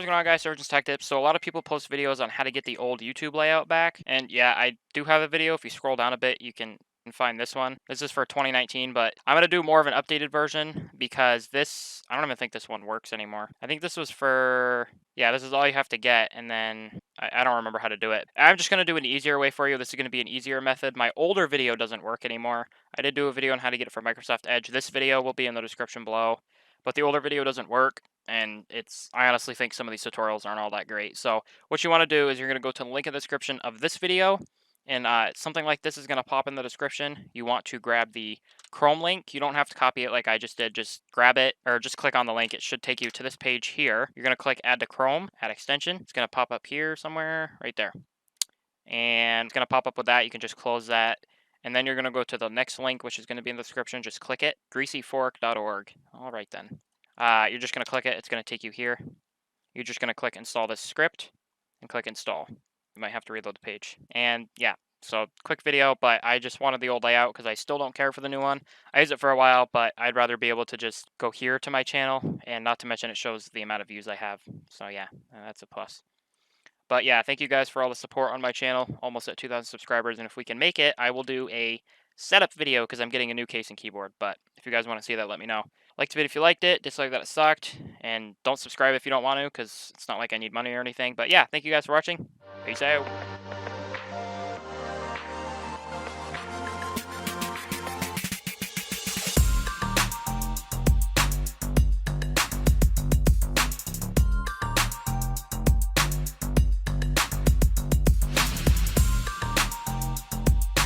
going on, guys? SargeantsTechTips. So a lot of people post videos on how to get the old YouTube layout back, and yeah, I do have a video. If you scroll down a bit, you can find this one. This is for 2019, but I'm going to do more of an updated version because this, I don't even think this one works anymore. I think this was for, yeah, this is all you have to get, and then I don't remember how to do it. I'm just going to do an easier way for you. This is going to be an easier method. My older video doesn't work anymore. I did do a video on how to get it for Microsoft Edge. This video will be in the description below, but the older video doesn't work. And I honestly think some of these tutorials aren't all that great. So what you want to do is you're going to go to the link in the description of this video, and something like this is going to pop in the description. You want to grab the Chrome link. You don't have to copy it like I just did. Just grab it or just click on the link. It should take you to this page here. You're going to click add to Chrome, add extension. It's going to pop up here somewhere right there. And it's going to pop up with that. You can just close that. And then you're going to go to the next link, which is going to be in the description. Just click it, greasyfork.org. All right then. You're just going to click it. It's going to take you here. You're just going to click install this script and click install. You might have to reload the page. And yeah, so quick video, but I just wanted the old layout because I still don't care for the new one. I use it for a while, but I'd rather be able to just go here to my channel, and not to mention it shows the amount of views I have. So yeah, that's a plus. But yeah, thank you guys for all the support on my channel. Almost at 2,000 subscribers, and if we can make it, I will do a setup video because I'm getting a new case and keyboard. But if you guys want to see that, let me know. Like the video if you liked it, dislike that it sucked, and don't subscribe if you don't want to because it's not like I need money or anything. But yeah, thank you guys for watching. Peace out.